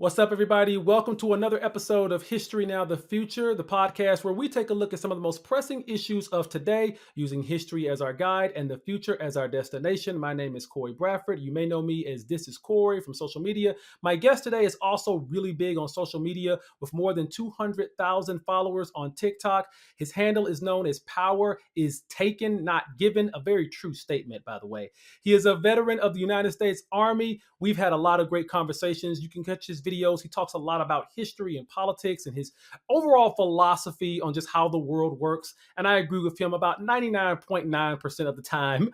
What's up, everybody? Welcome to another episode of History Now, the Future, the podcast where we take a look at some of the most pressing issues of today using history as our guide and the future as our destination. My name is Corey Bradford. You may know me as This is Corey from social media. My guest today is also really big on social media with more than 200,000 followers on TikTok. His handle is known as Power is Taken, Not Given, a very true statement, by the way. He is a veteran of the United States Army. We've had a lot of great conversations. You can catch his videos. He talks a lot about history and politics and his overall philosophy on just how the world works. And I agree with him about 99.9% of the time,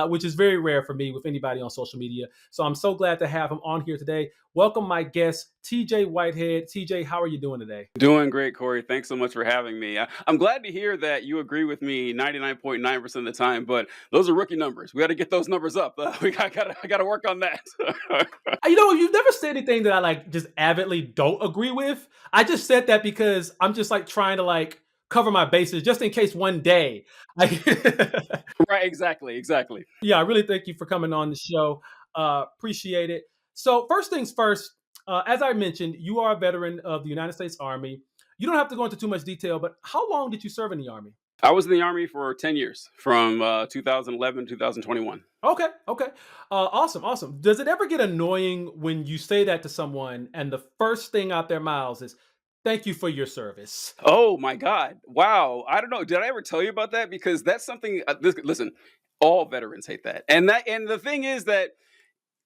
which is very rare for me with anybody on social media. So I'm so glad to have him on here today. Welcome my guest, TJ Whitehead. TJ, how are you doing today? Doing great, Corey. Thanks so much for having me. I'm glad to hear that you agree with me 99.9% of the time, but those are rookie numbers. We got to get those numbers up. I got to work on that. You've never said anything that I just avidly don't agree with. I just said that because I'm just trying to cover my bases just in case one day. Right, exactly. Yeah, I really thank you for coming on the show. Appreciate it. So first things first, as I mentioned, you are a veteran of the United States Army. You don't have to go into too much detail, but how long did you serve in the Army? I was in the Army for 10 years, from 2011 to 2021. Okay. Awesome. Does it ever get annoying when you say that to someone and the first thing out their mouths is, thank you for your service? Oh my God! Wow. I don't know. Did I ever tell you about that? Because that's something. Listen, all veterans hate that, and the thing is that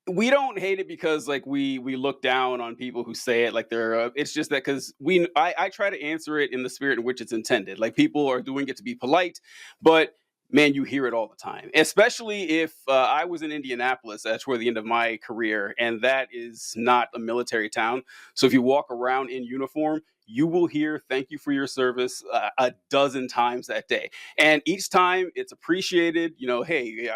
we don't hate it because we look down on people who say it like they're it's just that because I try to answer it in the spirit in which it's intended. Like, people are doing it to be polite, but man, you hear it all the time, especially if I was in Indianapolis. That's where the end of my career, and that is not a military town. So if you walk around in uniform, you will hear thank you for your service a dozen times that day, and each time it's appreciated. Hey,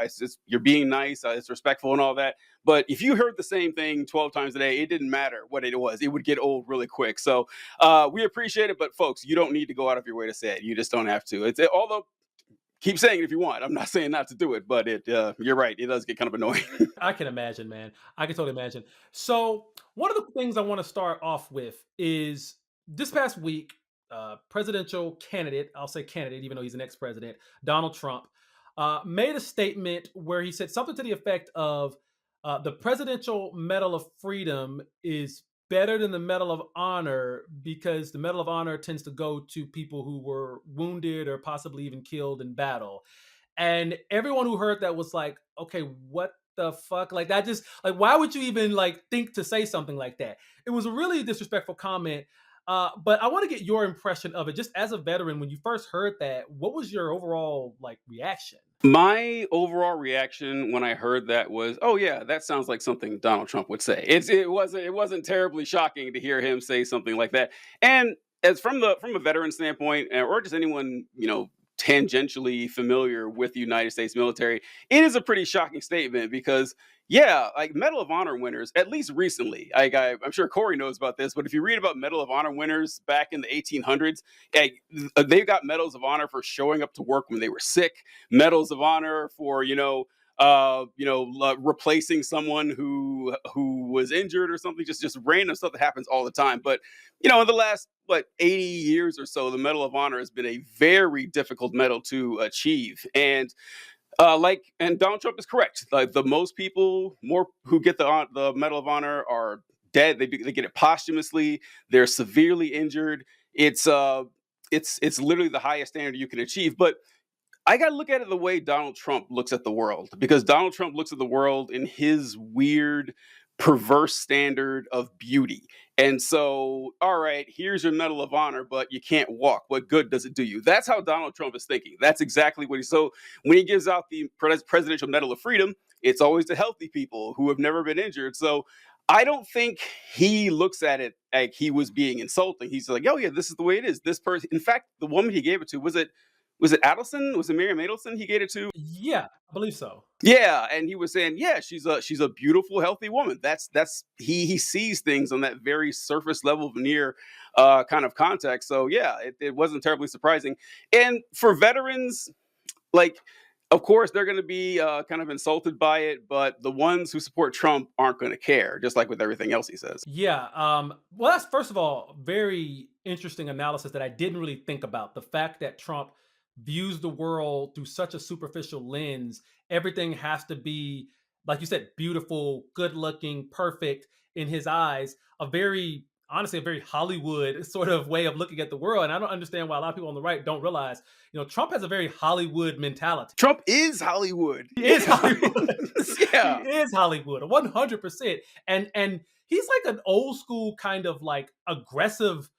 you're being nice, it's respectful and all that. But if you heard the same thing 12 times a day, it didn't matter what it was. It would get old really quick. So we appreciate it. But folks, you don't need to go out of your way to say it. You just don't have to. Although, keep saying it if you want. I'm not saying not to do it, but you're right. It does get kind of annoying. I can imagine, man. I can totally imagine. So, one of the things I want to start off with is this past week, presidential candidate, I'll say candidate, even though he's an ex president, Donald Trump, made a statement where he said something to the effect of the Presidential Medal of Freedom is better than the Medal of Honor because the Medal of Honor tends to go to people who were wounded or possibly even killed in battle. And everyone who heard that was like, okay, what the fuck? Like, that just, why would you even think to say something like that? It was a really disrespectful comment. But I want to get your impression of it. Just as a veteran, when you first heard that, what was your overall reaction? My overall reaction when I heard that was, "Oh yeah, that sounds like something Donald Trump would say." It wasn't terribly shocking to hear him say something like that. And as from a veteran standpoint, or just anyone tangentially familiar with the United States military, it is a pretty shocking statement because, yeah, like Medal of Honor winners, at least recently, I'm sure Corey knows about this, but if you read about Medal of Honor winners back in the 1800s, they got medals of honor for showing up to work when they were sick, medals of honor for replacing someone who was injured or something, just random stuff that happens all the time. But in the last 80 years or so, the Medal of Honor has been a very difficult medal to achieve. And Donald Trump is correct. Like, the most people more who get the Medal of Honor are dead. They get it posthumously. They're severely injured. It's literally the highest standard you can achieve. But I got to look at it the way Donald Trump looks at the world, because Donald Trump looks at the world in his weird, perverse standard of beauty. And so, all right, here's your Medal of Honor, but you can't walk. What good does it do you? That's how Donald Trump is thinking. That's exactly what so when he gives out the Presidential Medal of Freedom, it's always the healthy people who have never been injured. So I don't think he looks at it like he was being insulting. He's like, oh yeah, this is the way it is. This person, in fact, the woman he gave it to, was it Adelson? Was it Miriam Adelson he gave it to? Yeah, I believe so. Yeah, and he was saying, yeah, she's a beautiful, healthy woman. That's he sees things on that very surface level veneer kind of context. So yeah, it wasn't terribly surprising. And for veterans, like, Of course, they're going to be kind of insulted by it, but the ones who support Trump aren't going to care, just like with everything else he says. Yeah. Well, that's first of all very interesting analysis that I didn't really think about. The fact that Trump views the world through such a superficial lens, everything has to be, like you said, beautiful, good looking, perfect in his eyes. A very, honestly, a very Hollywood sort of way of looking at the world. And I don't understand why a lot of people on the right don't realize, Trump has a very Hollywood mentality. Trump is Hollywood. He is Yeah. Hollywood. He Yeah. is Hollywood, 100%. And he's like an old school kind of like aggressive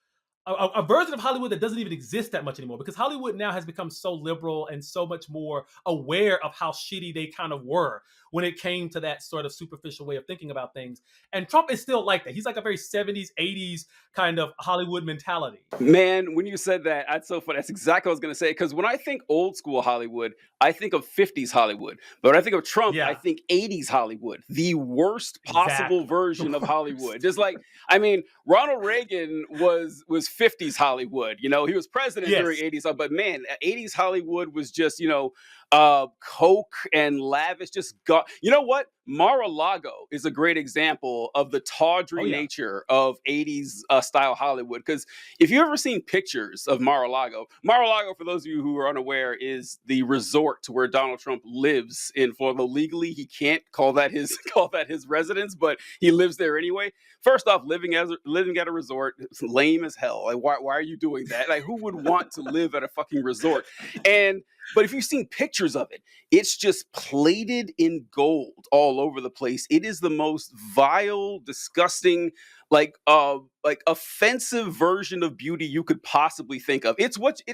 a version of Hollywood that doesn't even exist that much anymore because Hollywood now has become so liberal and so much more aware of how shitty they kind of were when it came to that sort of superficial way of thinking about things. And Trump is still like that. He's like a very 70s, 80s kind of Hollywood mentality. Man, when you said that, that's so funny. That's exactly what I was going to say. Because when I think old school Hollywood, I think of 50s Hollywood. But when I think of Trump, I Yeah, think 80s Hollywood, the worst possible exactly. version The of Hollywood. worst. Just like, I mean, Ronald Reagan was 50s Hollywood. You know, he was president during Yes. 80s, but man, 80s Hollywood was just, coke and lavish. Just got, you know what? Mar-a-Lago is a great example of the Oh, tawdry yeah. nature of 80s style Hollywood. Because if you've ever seen pictures of Mar-a-Lago, Mar-a-Lago, for those of you who are unaware, is the resort where Donald Trump lives in Florida. Legally, he can't call that his call that his residence, but he lives there anyway. First off, living at a resort, it's lame as hell. Like, why are you doing that? Like, who would want to live at a fucking resort? And but if you've seen pictures of it, it's just plated in gold all over the place. It is the most vile, disgusting, like offensive version of beauty you could possibly think of. It's like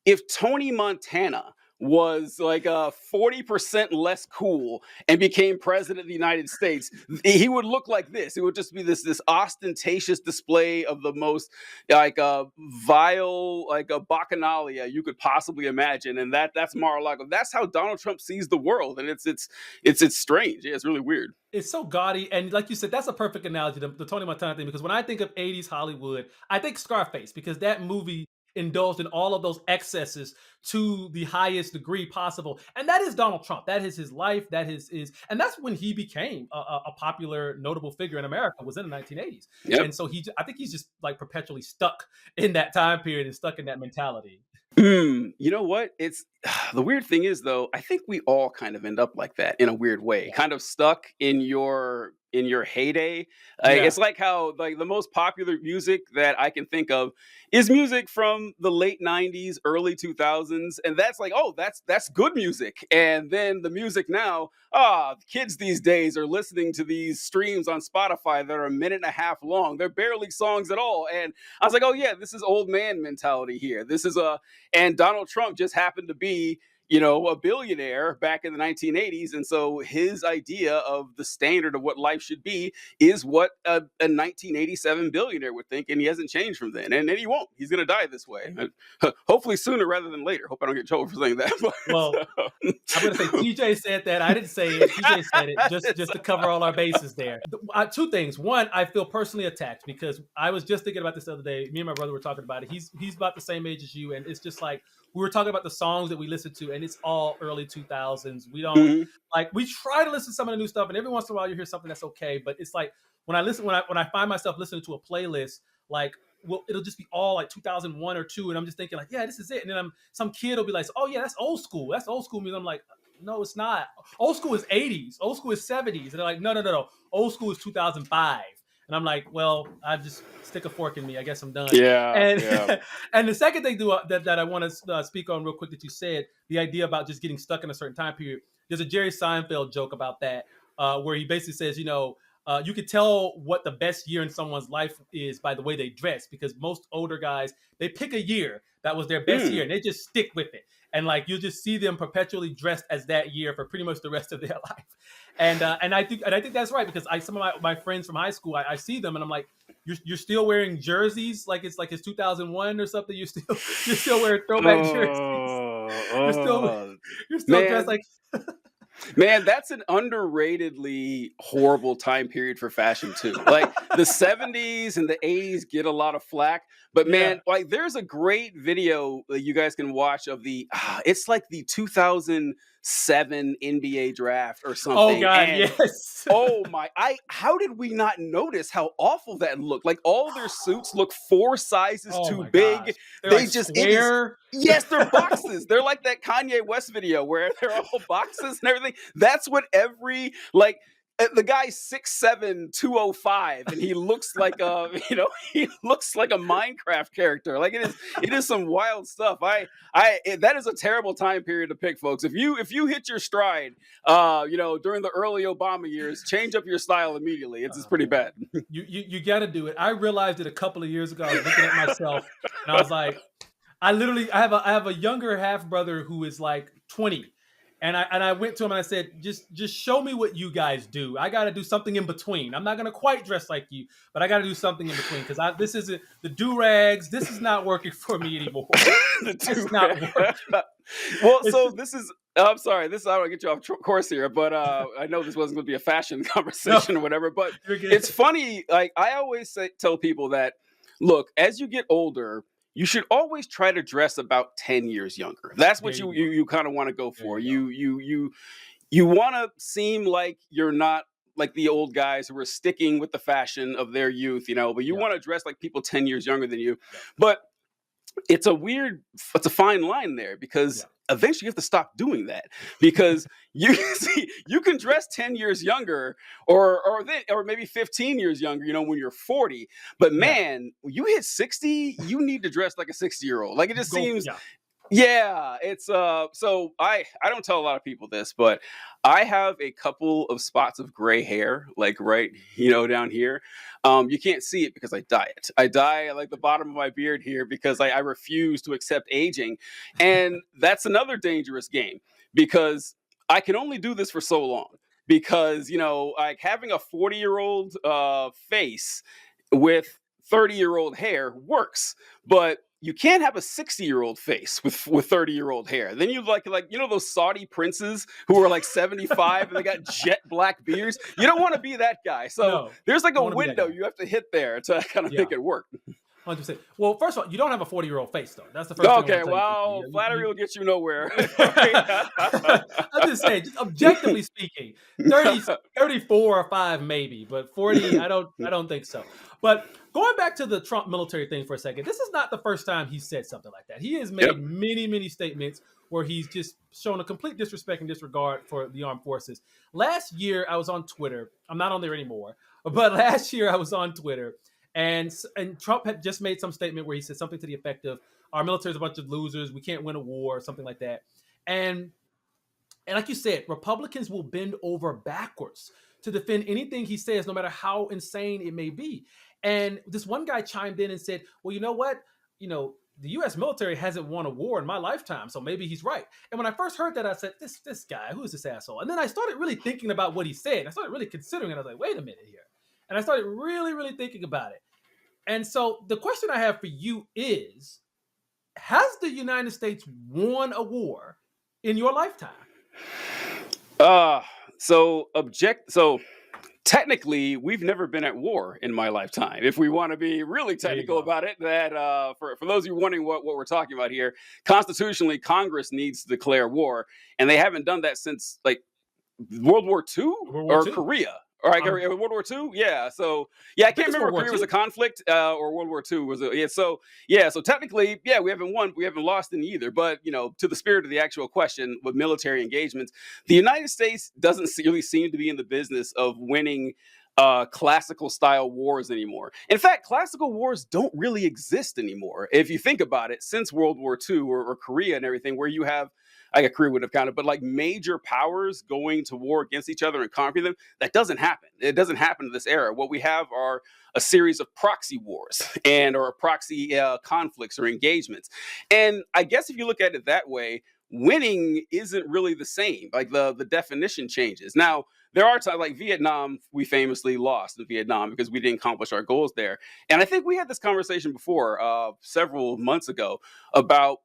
if Tony Montana was like 40% less cool and became president of the United States, he would look like this. It would just be this ostentatious display of the most like vile like a bacchanalia you could possibly imagine, and that's Mar-a-Lago. That's how Donald Trump sees the world, and it's strange. Yeah, it's really weird. It's so gaudy, and like you said, that's a perfect analogy, the Tony Montana thing, because when I think of 80s Hollywood, I think Scarface, because that movie indulged in all of those excesses to the highest degree possible. And that is Donald Trump. That is his life. That is and that's when he became a popular, notable figure in America, was in the 1980s. Yep. And so I think he's just like perpetually stuck in that time period and stuck in that mentality. You know what? It's the weird thing is though, I think we all kind of end up like that in a weird way, Yeah. kind of stuck in your heyday. Yeah. It's like how like the most popular music that I can think of is music from the late 90s, early 2000s, and that's like, oh, that's good music. And then the music now, kids these days are listening to these streams on Spotify that are a minute and a half long. They're barely songs at all. And I was like, oh yeah, this is old man mentality here. This is a and Donald Trump just happened to be, a billionaire back in the 1980s. And so his idea of the standard of what life should be is what a 1987 billionaire would think. And he hasn't changed from then. And then he won't. He's going to die this way. Hopefully sooner rather than later. Hope I don't get in trouble for saying that. Well, I'm gonna say TJ said that. I didn't say it. TJ said it just to cover all our bases there. Two things. One, I feel personally attacked because I was just thinking about this the other day. Me and my brother were talking about it. He's about the same age as you, and it's just like we were talking about the songs that we listen to, and it's all early 2000s. We don't Mhm. like we try to listen to some of the new stuff, and every once in a while you hear something that's okay. But it's like when I find myself listening to a playlist, like well, it'll just be all like 2001 or two, and I'm just thinking like, yeah, this is it. And then some kid will be like, oh yeah, that's old school. That's old school music. I'm like, no, it's not. Old school is 80s. Old school is 70s. And they're like, no, no, no, no. Old school is 2005. And I'm like, well, I just stick a fork in me. I guess I'm done. Yeah. And Yeah. and the second thing that I want to speak on real quick that you said, the idea about just getting stuck in a certain time period. There's a Jerry Seinfeld joke about that, where he basically says, you could tell what the best year in someone's life is by the way they dress, because most older guys, they pick a year that was their best year Mm. and they just stick with it. And like you just see them perpetually dressed as that year for pretty much the rest of their life. And I think that's right, because some of my friends from high school, I see them and I'm like, you're still wearing jerseys like it's 2001 or something. You're still wearing throwback jerseys. Oh, You're still oh, you're still dressed man. like Man, that's an underratedly horrible time period for fashion too. Like the 70s and the 80s get a lot of flack, but Yeah. man, like there's a great video that you guys can watch of it's like the 2007 NBA draft or Oh something. God, And yes. oh my, I how did we not notice how awful that looked? Like all their suits look 4 sizes Oh too my gosh. big. They're like They just it is square. Yes, they're boxes. They're like that Kanye West video where they're all boxes and everything. That's what every like the guy's 6'7", 205, and he looks like a he looks like a Minecraft character. Like it is some wild stuff. That is a terrible time period to pick, folks. If you hit your stride during the early Obama years, change up your style immediately. It's Oh pretty man. bad. You got to do it. I realized it a couple of years ago. I was looking at myself and I was like, I have a younger half brother who is like 20. And I went to him and I said, just show me what you guys do. I got to do something in between. I'm not going to quite dress like you, but I got to do something in between because this isn't the do rags. This is not working for me anymore. The It's two. not working. Well, It's so just, this is. I'm sorry. This I don't want to get you off course here, but I know this wasn't going to be a fashion no, conversation or whatever. But you're it's good. funny. Like I always tell people that, look, as you get older, you should always try to dress about 10 years younger. That's There what you you go. kind of want to go There for. you go. You want to seem like you're not like the old guys who were sticking with the fashion of their youth, but you Yeah. want to dress like people 10 years younger than you. Yeah. But it's a fine line there because Yeah. eventually you have to stop doing that because you see you can dress 10 years younger or maybe 15 years younger when you're 40, but Yeah. man, when you hit 60 you need to dress like a 60-year-old. Like it just Go. seems. Yeah. Yeah, it's so I don't tell a lot of people this, but I have a couple of spots of gray hair, like right, down here. You can't see it because I dye it. I dye like the bottom of my beard here because I refuse to accept aging. And that's another dangerous game because I can only do this for so long. Because, like having a 40-year-old face with 30-year-old hair works, but you can't have a 60-year-old face with 30-year-old hair. Then you like those Saudi princes who are like 75 and they got jet black beards. You don't want to be that guy. So No, there's like don't a want to be that window guy. you have to hit there to kind of Yeah. make it work. 100%. Well, first of all, you don't have a 40-year-old face, though. That's the first thing I want Okay, to tell you, people. well, flattery will get you nowhere. I'm just saying, just objectively speaking, 30, 34 or 5 maybe, but 40, I don't think so. But going back to the Trump military thing for a second, this is not the first time he said something like that. He has Yep. made many, many statements where he's just shown a complete disrespect and disregard for the armed forces. Last year, I was on Twitter. I'm not on there anymore, but last year I was on Twitter, and Trump had just made some statement where he said something to the effect of, "Our military is a bunch of losers. We can't win a war," or something like that. And and like you said, Republicans will bend over backwards to defend anything he says, no matter how insane it may be. And this one guy chimed in and said, "Well, you know what? The U.S. military hasn't won a war in my lifetime, so maybe he's right." And when I first heard that, I said, "This guy, who is this asshole?" And then I started really thinking about what he said. I started really considering it. I was like, "Wait a minute here," and I started really, really thinking about it. And so the question I have for you is: has the United States won a war in your lifetime? Uh so technically we've never been at war in my lifetime. If we want to be really There you technical go. about it, that for those of you wondering what we're talking about here, constitutionally Congress needs to declare war, and they haven't done that since like World War II World War or II. Korea. Or like Um, World War II, yeah. So yeah, I I think can't it's remember World if War Korea was a II. conflict or World War II was a yeah. So yeah, so technically, yeah, we haven't won, we haven't lost in either. But to the spirit of the actual question with military engagements, the United States doesn't really seem to be in the business of winning classical style wars anymore. In fact, classical wars don't really exist anymore. If you think about it, since World War II or Korea and everything, where you have I guess Korea would have counted, but like major powers going to war against each other and conquering them, that doesn't happen. It doesn't happen in this era. What we have are a series of proxy wars or proxy conflicts or engagements. And I guess if you look at it that way, winning isn't really the same. Like the definition changes. Now, there are times like Vietnam, we famously lost in Vietnam because we didn't accomplish our goals there. And I think we had this conversation before, several months ago, about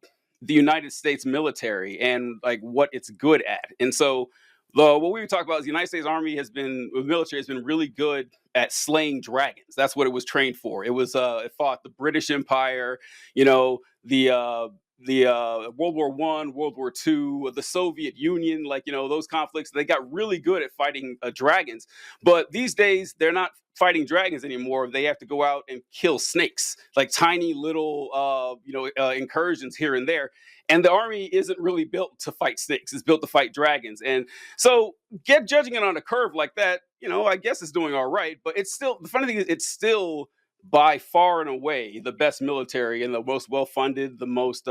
the United States military and like what it's good at. And so What we were talking about is the United States Army the military has been really good at slaying dragons. That's what it was trained for. It fought the British Empire, you know, the World War One, World War Two, the Soviet Union, like those conflicts. They got really good at fighting dragons. But these days, they're not fighting dragons anymore. They have to go out and kill snakes, like tiny little incursions here and there. And the army isn't really built to fight snakes; it's built to fight dragons. And so, get judging it on a curve like that, I guess it's doing all right. But it's still the funny thing is, it's still by far and away the best military and the most well funded, the most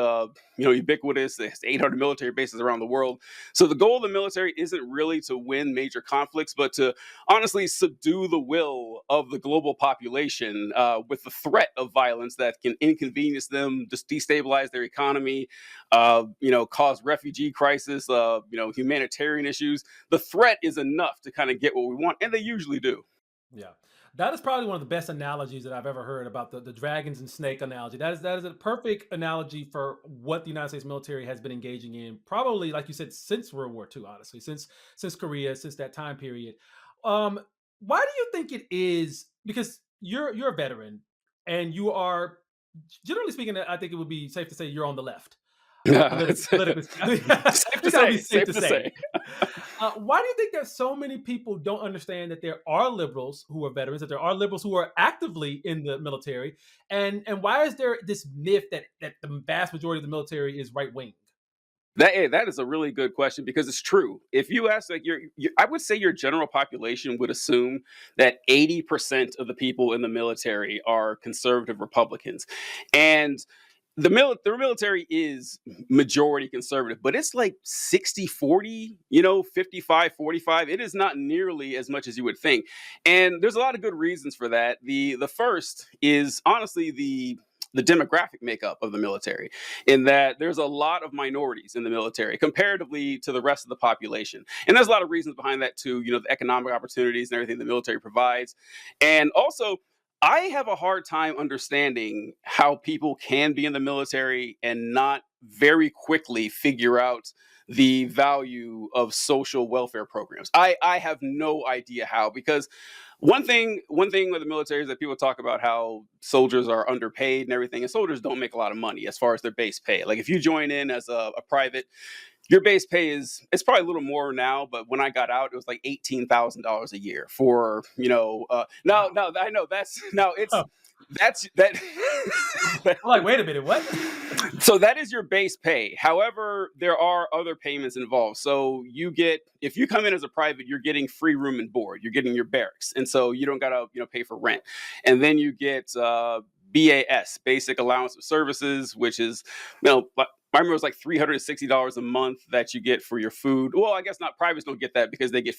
ubiquitous. There's 800 military bases around the world. So the goal of the military isn't really to win major conflicts, but to honestly subdue the will of the global population with the threat of violence that can inconvenience them, just destabilize their economy, cause refugee crisis, humanitarian issues. The threat is enough to kind of get what we want, and they usually do. Yeah. That is probably one of the best analogies that I've ever heard about the dragons and snake analogy. That is a perfect analogy for what the United States military has been engaging in, probably like you said, since World War II, honestly, since Korea, since that time period. Um, why do you think it is? Because you're a veteran and you are, generally speaking, I think it would be safe to say you're on the left. It's Politically, I mean, I safe to think that would be say. safe Safe to to say. say. Why do you think that so many people don't understand that there are liberals who are veterans, that there are liberals who are actively in the military, and why is there this myth that the vast majority of the military is right wing? That is a really good question because it's true. If you ask, like, I would say your general population would assume that 80% of the people in the military are conservative Republicans, and the military is majority conservative, but it's like 60-40, 55-45. It is not nearly as much as you would think. And there's a lot of good reasons for that. The first is honestly the demographic makeup of the military, in that there's a lot of minorities in the military comparatively to the rest of the population. And there's a lot of reasons behind that too, the economic opportunities and everything the military provides. And also, I have a hard time understanding how people can be in the military and not very quickly figure out the value of social welfare programs. I have no idea how, because one thing with the military is that people talk about how soldiers are underpaid and everything, and soldiers don't make a lot of money as far as their base pay. Like if you join in as a private, your base pay it's probably a little more now, but when I got out, it was like $18,000 a year for now. Wow. Now I know that's now it's Huh. that's that. I'm like, wait a minute, what? So that is your base pay. However, there are other payments involved. So if you come in as a private, you're getting free room and board. You're getting your barracks, and so you don't gotta pay for rent. And then you get BAS, basic allowance of services, which is I remember it was like $360 a month that you get for your food. Well, I guess not. Privates don't get that because they get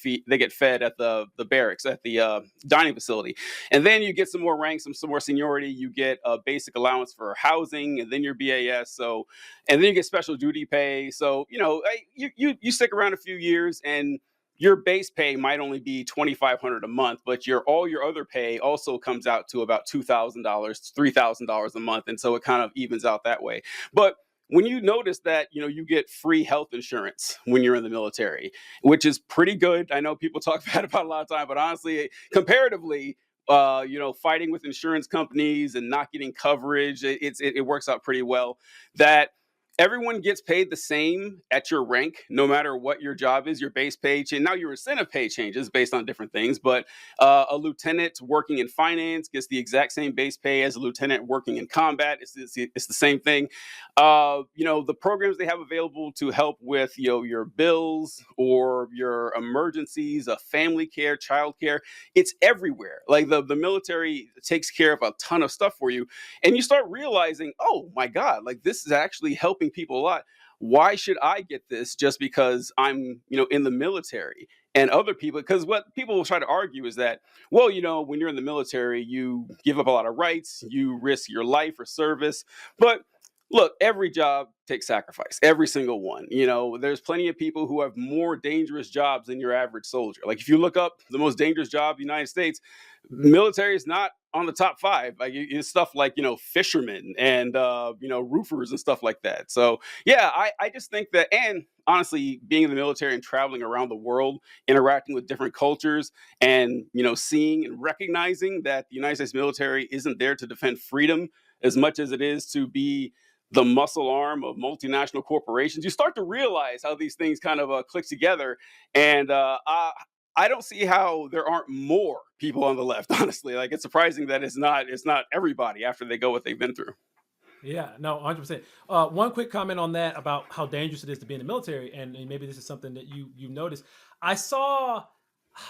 fed at the barracks, at the dining facility. And then you get some more ranks, some more seniority. You get a basic allowance for housing, and then your BAS. So, and then you get special duty pay. So you stick around a few years, and your base pay might only be $2,500 a month, but all your other pay also comes out to about $2,000, $3,000 a month, and so it kind of evens out that way. But when you notice that you get free health insurance when you're in the military, which is pretty good. I know people talk bad about it a lot of time, but honestly, comparatively, fighting with insurance companies and not getting coverage, it works out pretty well. That everyone gets paid the same at your rank, no matter what your job is. Your base pay change. Now your incentive pay changes based on different things, but a lieutenant working in finance gets the exact same base pay as a lieutenant working in combat. It's the same thing. The programs they have available to help with your bills or your emergencies, family care, child care, it's everywhere. Like the military takes care of a ton of stuff for you, and you start realizing, oh my god, like this is actually helping people a lot. Why should I get this just because I'm in the military? And other people, because what people will try to argue is that, well, when you're in the military, you give up a lot of rights, you risk your life for service. But Look, every job takes sacrifice, every single one. There's plenty of people who have more dangerous jobs than your average soldier. Like if you look up the most dangerous job in the United States, military is not on the top five. Like it's stuff like fishermen and roofers and stuff like that. So yeah, I just think that, and honestly, being in the military and traveling around the world, interacting with different cultures, and seeing and recognizing that the United States military isn't there to defend freedom as much as it is to be the muscle arm of multinational corporations, you start to realize how these things kind of click together. And I don't see how there aren't more people on the left. Honestly, like it's surprising that it's not everybody after they go what they've been through. Yeah, no, 100%. One quick comment on that about how dangerous it is to be in the military, and maybe this is something that you noticed. I saw,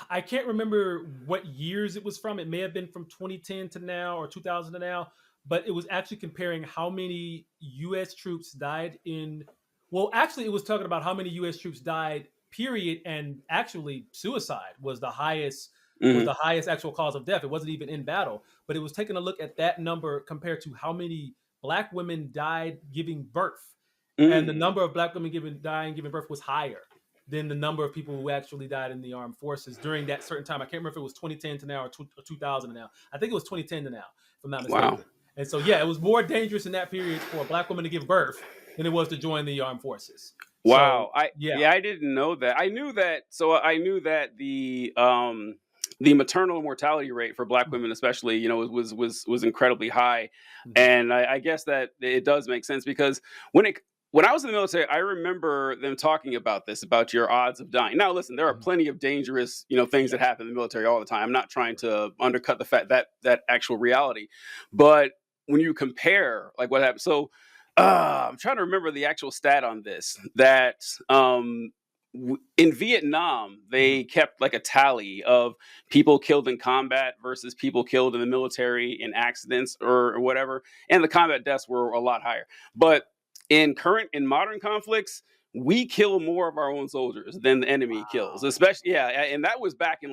I can't remember what years it was from. It may have been from 2010 to now or 2000 to now, but it was actually comparing how many U.S. troops died in. Well, actually, it was talking about how many U.S. troops died. Period, and actually, suicide was the highest. Was Hmm. the highest actual cause of death. It wasn't even in battle, but it was taking a look at that number compared to how many Black women died giving birth, and the Mm. number of Black women dying giving birth was higher than the number of people who actually died in the armed forces during that certain time. I can't remember if it was 2010 to now or 2000 to now. I think it was 2010 to now, if I'm not Wow. mistaken. And so, yeah, it was more dangerous in that period for a Black woman to give birth than it was to join the armed forces. So, Wow. I yeah. Yeah, I didn't know that. I knew that the maternal mortality rate for Black women, especially, was incredibly high. Mhm. And I guess that it does make sense because when it when I was in the military, I remember them talking about this, about your odds of dying. Now, listen, there are Mhm. plenty of dangerous, things that Yes. happen in the military all the time. I'm not trying to undercut the fact that actual reality, but when you compare like what happened, so I'm trying to remember the actual stat on this. That in Vietnam, Mhm. they kept like a tally of people killed in combat versus people killed in the military in accidents or whatever, and the combat deaths were a lot higher. But in modern conflicts, we kill more of our own soldiers than the enemy kills, Wow. especially, yeah, and that was back in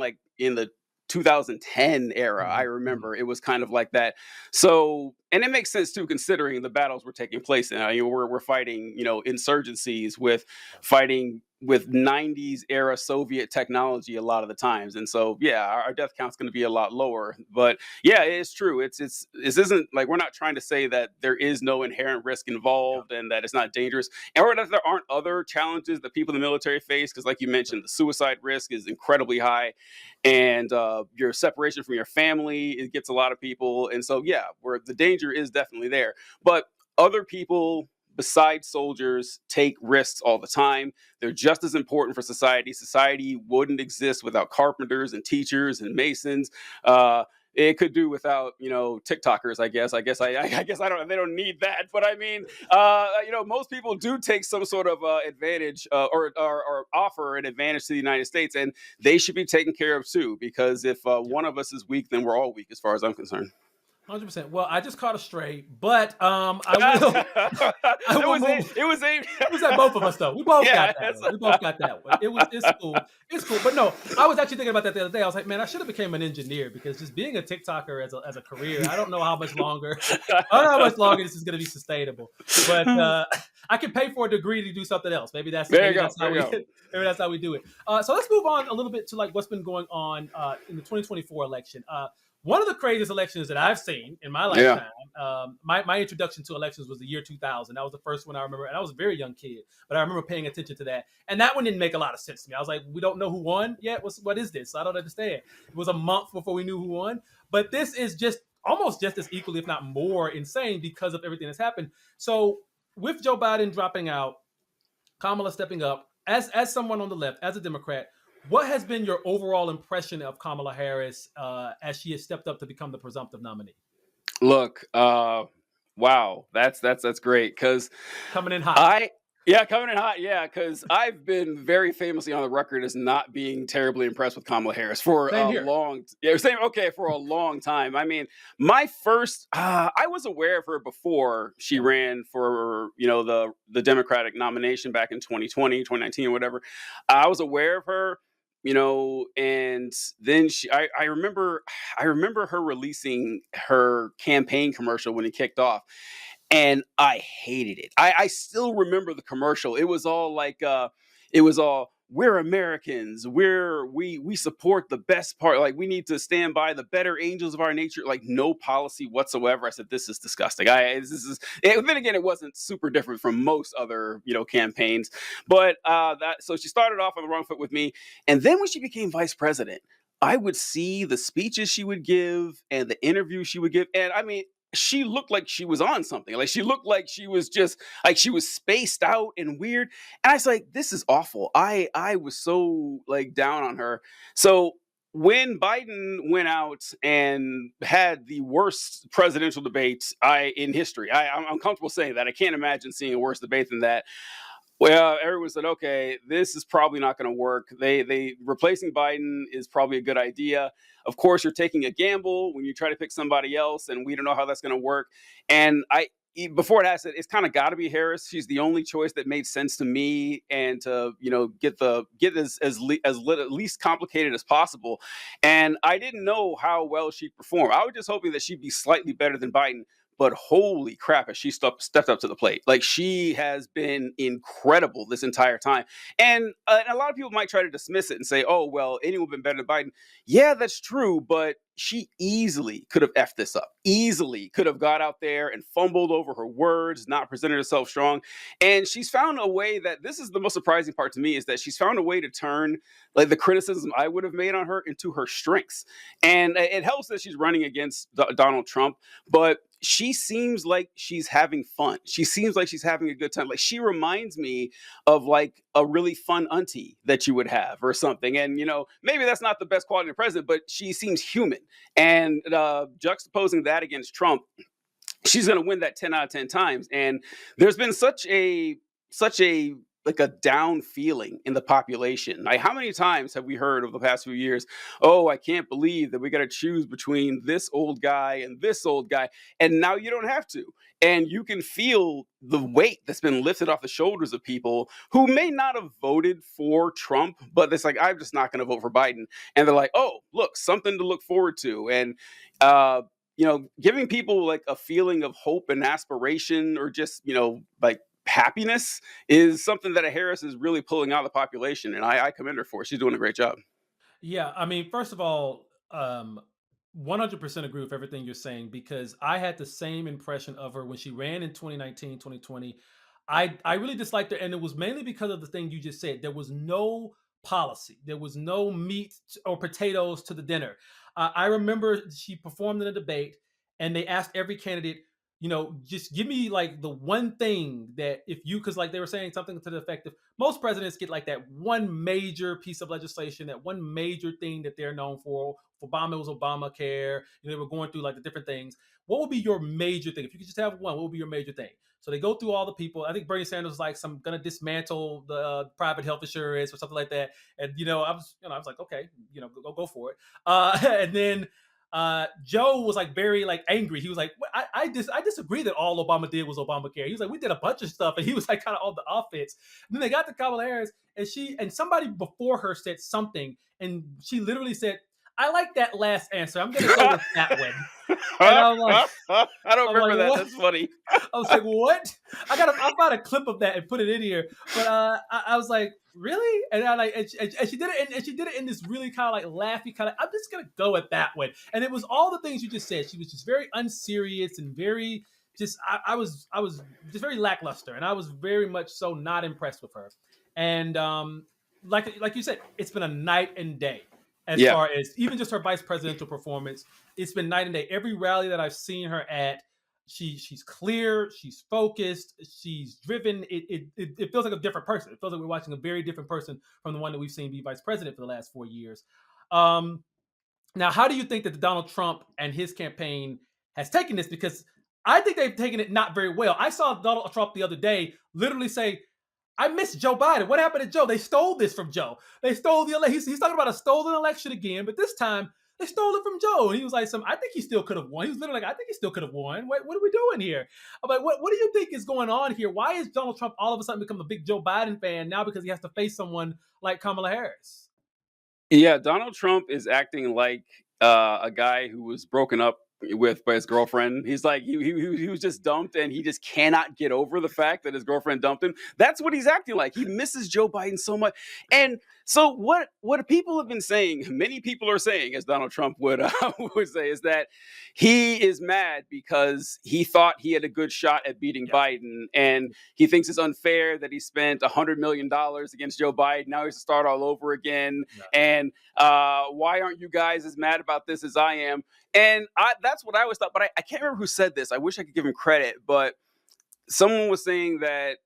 the 2010 era. I Mhm. Mhm. remember it was kind of like that. So, and it makes sense too, considering the battles were taking place. And we're fighting, insurgencies with Yeah. fighting with 90s era Soviet technology a lot of the times. And so, yeah, our death count's going to be a lot lower. But yeah, it's true. This isn't like, we're not trying to say that there is no inherent risk Yeah. involved and that it's not dangerous, or that there aren't other challenges that people in the military face. Because, like you mentioned, the suicide risk is incredibly high, and your separation from your family, it gets a lot of people. And so, yeah, where the danger is definitely there. But other people besides soldiers take risks all the time. They're just as important for society. Society wouldn't exist without carpenters and teachers and masons. It could do without TikTokers. I guess I don't. They don't need that. But I mean, most people do take some sort of advantage, or offer an advantage to the United States, and they should be taken care of too. Because if Yeah. one of us is weak, then we're all weak, as far as I'm concerned. 100%. Well, I just caught a stray, but I will. I It will was move. it. It was aimed. It was at both of us though. We both got Yeah. that one. We both got that one. It's cool. It's cool. But no, I was actually thinking about that the other day. I was like, man, I should have became an engineer because just being a TikToker as a career, I don't know how much longer. I don't know how much longer this is going to be sustainable. But I can pay for a degree to do something else. There you Maybe go. that's There how you we go. maybe that's how we do it. So let's move on a little bit to like what's been going on in the 2024 election. One of the craziest elections that I've seen in my Yeah. lifetime. My introduction to elections was the year 2000. That was the first one I remember, and I was a very young kid, but I remember paying attention to that. And that one didn't make a lot of sense to me. I was like, we don't know who won yet. What is this? I don't understand. It was a month before we knew who won, but this is just almost just as equally, if not more, insane because of everything that's happened. So with Joe Biden dropping out, Kamala stepping up, as someone on the left, as a Democrat, what has been your overall impression of Kamala Harris as she has stepped up to become the presumptive nominee? Look, wow, that's great because Coming in hot. I yeah, coming in hot, yeah, because I've been very famously on the record as not being terribly impressed with Kamala Harris for Same a here. long yeah, same okay, for a long time. I mean, my first I was aware of her before she Yeah. ran for, the Democratic nomination back in 2020, 2019, or whatever. I was aware of her, and then I remember her releasing her campaign commercial when it kicked off, and I hated it. I still remember the commercial. It was all like, it was all, we're Americans. We support the best part. Like, we need to stand by the better angels of our nature. Like, no policy whatsoever. I said, this is disgusting. This is. Then again, it wasn't super different from most other campaigns. But that so she started off on the wrong foot with me, and then when she became vice president, I would see the speeches she would give and the interviews she would give, and I mean, she looked like she was on something. Like, she looked like she was just like she was spaced out and weird. And I was like, this is awful. I was so like down on her. So when Biden went out and had the worst presidential debate in history, I'm comfortable saying that. I can't imagine seeing a worse debate than that. Well, everyone said, okay, this is probably not going to work. They replacing Biden is probably a good idea. Of course, you're taking a gamble when you try to pick somebody else, and we don't know how that's going to work. And before it has it, it's kind of got to be Harris. She's the only choice that made sense to me, and to get as least complicated as possible. And I didn't know how well she'd perform. I was just hoping that she'd be slightly better than Biden. But holy crap, has she stepped up to the plate. Like, she has been incredible this entire time. And a lot of people might try to dismiss it and say, oh, well, anyone would have been better than Biden. Yeah, that's true, but she easily could have effed this up. Easily could have got out there and fumbled over her words, not presented herself strong. And she's found a way that, this is the most surprising part to me, is that she's found a way to turn like the criticism I would have made on her into her strengths. And it helps that she's running against Donald Trump, but she seems like she's having fun. She seems like she's having a good time. Like, she reminds me of like a really fun auntie that you would have or something. And maybe that's not the best quality of president, but she seems human. And juxtaposing that against Trump, she's going to win that 10 out of 10 times. And there's been such a like a down feeling in the population. Like, how many times have we heard over the past few years, oh, I can't believe that we got to choose between this old guy and this old guy. And now you don't have to. And you can feel the weight that's been lifted off the shoulders of people who may not have voted for Trump, but it's like, I'm just not going to vote for Biden. And they're like, oh, look, something to look forward to. And giving people like a feeling of hope and aspiration, or just, like happiness, is something that Harris is really pulling out of the population. And I commend her for it. She's doing a great job. Yeah, I mean, first of all, 100% agree with everything you're saying, because I had the same impression of her when she ran in 2019, 2020. I really disliked her, and it was mainly because of the thing you just said. There was no policy, there was no meat or potatoes to the dinner. I remember she performed in a debate, and they asked every candidate, just give me like the one thing that, if you, because like they were saying something to the effect of, most presidents get like that one major piece of legislation, that one major thing that they're known for. For Obama, it was Obamacare. They were going through like the different things. What would be your major thing? If you could just have one, what would be your major thing? So they go through all the people. I think Bernie Sanders was like, some gonna dismantle the private health insurance or something like that. And I was like, okay, go for it. And then Joe was like very like angry. He was like, I disagree that all Obama did was Obamacare. He was like, we did a bunch of stuff, and he was like kind of on the offense. And then they got to Kamala Harris, and somebody before her said something, and she literally said, I like that last answer. I'm gonna go with that one. And I don't I'm like, remember that. what? That's funny. I was like, what? I'll find a clip of that and put it in here. But I was like, really? And I like, and she did it, and she did it in this really kind of like laughy kind of. I'm just gonna go with that one. And it was all the things you just said. She was just very unserious and very just. I was just very lackluster, and I was very much so not impressed with her. And like you said, it's been a night and day as Yeah. far as even just her vice presidential performance. It's been night and day. Every rally that I've seen her at, she's clear, she's focused, she's driven. It feels like a different person. It feels like we're watching a very different person from the one that we've seen be vice president for the last 4 years. Um, Now, how do you think that Donald Trump and his campaign has taken this? Because I think they've taken it not very well. I saw Donald Trump the other day literally say, I miss Joe Biden. What happened to Joe? They stole this from Joe. They stole the election. He's talking about a stolen election again, but this time they stole it from Joe. And he was like, I think he still could have won. He was literally like, I think he still could have won. What are we doing here? I'm like, what do you think is going on here? Why is Donald Trump all of a sudden become a big Joe Biden fan now because he has to face someone like Kamala Harris? Yeah, Donald Trump is acting like a guy who was broken up with by his girlfriend. He's like he was just dumped, and he just cannot get over the fact that his girlfriend dumped him. That's what he's acting like. He misses Joe Biden so much. And so what people have been saying, many people are saying, as Donald Trump would would say, is that he is mad because he thought he had a good shot at beating Yeah. Biden, and he thinks it's unfair that he spent $100 million against Joe Biden. Now he has to start all over again. Yeah. And why aren't you guys as mad about this as I am? And that's what I always thought, but I can't remember who said this. I wish I could give him credit, but someone was saying that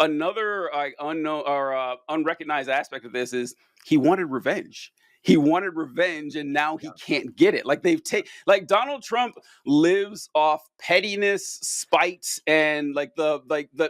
another unknown or unrecognized aspect of this is he wanted revenge. He wanted revenge, and now he Yeah. can't get it. Like like Donald Trump lives off pettiness, spite, and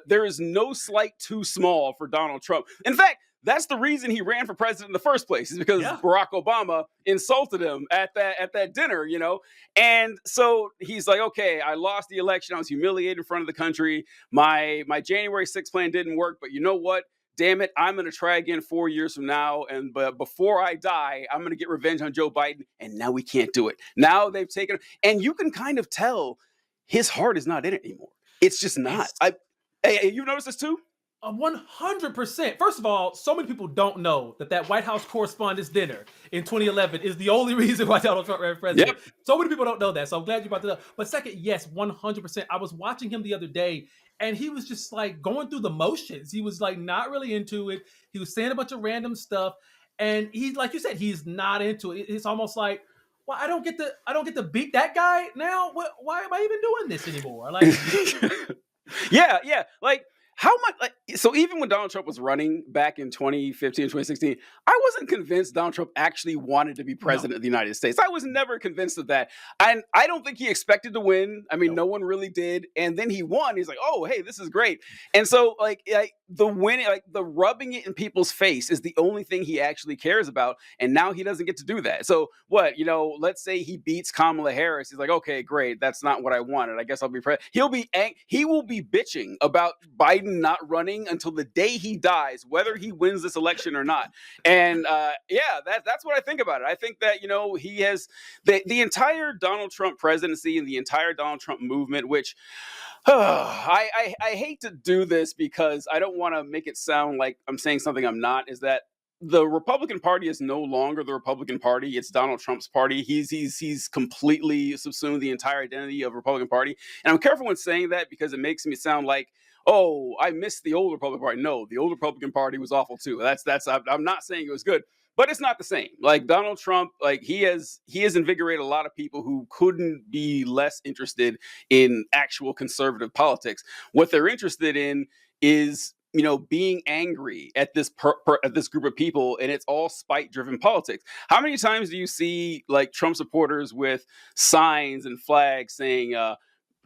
there is no slight too small for Donald Trump. In fact, that's the reason he ran for president in the first place, is because Yeah. Barack Obama insulted him at that dinner, you know. And so he's like, okay, I lost the election. I was humiliated in front of the country. My January 6th plan didn't work, but you know what? Damn it, I'm going to try again 4 years from now. And but before I die, I'm going to get revenge on Joe Biden. And now we can't do it. Now they've taken, and you can kind of tell his heart is not in it anymore. It's just not. It's Hey, you noticed this too? 100%. First of all, so many people don't know that White House Correspondents' Dinner in 2011 is the only reason why Donald Trump ran for president. Yep. So many people don't know that. So I'm glad you brought that up. But second, yes, 100%. I was watching him the other day, and he was just like going through the motions. He was like not really into it. He was saying a bunch of random stuff, and he's like you said, he's not into it. It's almost like, well, I don't get to beat that guy now. Why am I even doing this anymore? Like, Yeah, yeah. Like how much so even when Donald Trump was running back in 2015, 2016, I wasn't convinced Donald Trump actually wanted to be no, president of the United States. I was never convinced of that. And I don't think he expected to win. I mean, no. no one really did. And then he won. He's like, "Oh, hey, this is great." And so like the winning, like the rubbing it in people's face is the only thing he actually cares about. And now he doesn't get to do that. So what, let's say he beats Kamala Harris. He's like, okay, great. That's not what I wanted. I guess I'll be president. He will be bitching about Biden not running until the day he dies, whether he wins this election or not. And yeah, that's what I think about it. I think that, he has the entire Donald Trump presidency and the entire Donald Trump movement, which I hate to do this because I don't want to make it sound like I'm saying something I'm not, is that the Republican Party is no longer the Republican Party. It's Donald Trump's party. He's completely subsumed the entire identity of the Republican Party. And I'm careful when saying that because it makes me sound like, oh, I miss the old Republican Party. No, the old Republican Party was awful too. I'm not saying it was good, but it's not the same. Like Donald Trump, like he has invigorated a lot of people who couldn't be less interested in actual conservative politics. What they're interested in is being angry at at this group of people, and it's all spite driven politics. How many times do you see like Trump supporters with signs and flags saying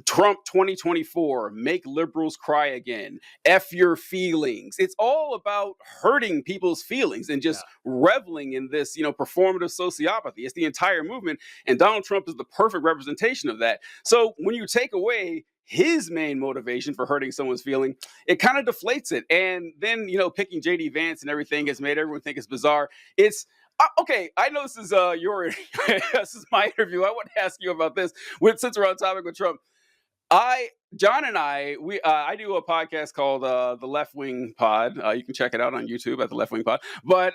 Trump 2024, make liberals cry again, F your feelings? It's all about hurting people's feelings and Yeah. just reveling in this, performative sociopathy. It's the entire movement. And Donald Trump is the perfect representation of that. So when you take away his main motivation for hurting someone's feeling, it kind of deflates it. And then, picking JD Vance and everything has made everyone think it's bizarre. It's okay. I know this is this is my interview. I want to ask you about this. Since we're on topic with Trump, John and I do a podcast called the Left Wing Pod. You can check it out on YouTube at the Left Wing Pod. But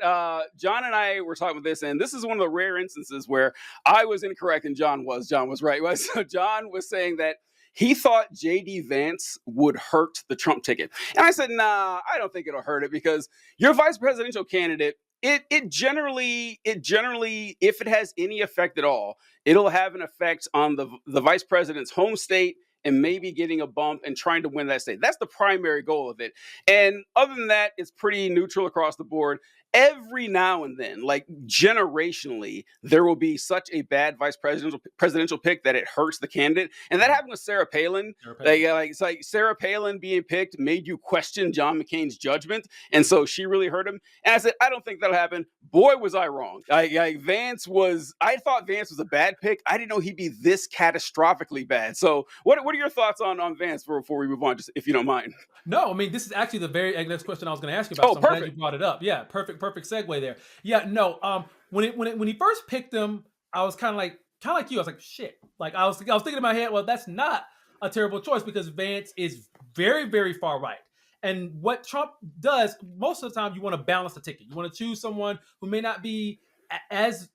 John and I were talking about this, and this is one of the rare instances where I was incorrect and John was right. So John was saying that he thought JD Vance would hurt the Trump ticket, and I said, nah, I don't think it'll hurt it because your vice presidential candidate. It generally, if it has any effect at all, it'll have an effect on the vice president's home state and maybe getting a bump and trying to win that state. That's the primary goal of it. And other than that, it's pretty neutral across the board. Every now and then, like generationally, there will be such a bad vice presidential pick that it hurts the candidate. And that happened with Sarah Palin. It's like Sarah Palin being picked made you question John McCain's judgment. And so she really hurt him. And I said, I don't think that'll happen. Boy, was I wrong. I thought Vance was a bad pick. I didn't know he'd be this catastrophically bad. So what are your thoughts on Vance before we move on, just if you don't mind? No, I mean, this is actually the very next question I was going to ask you about. Oh, So I'm glad you perfect. brought it up. Yeah, perfect segue there. Yeah, no. When he first picked him, I was kind of like kind of like you, I was like, shit. Like I was thinking in my head, well, that's not a terrible choice because Vance is very, very far right. And what Trump does most of the time, you want to balance the ticket. You want to choose someone who may not be as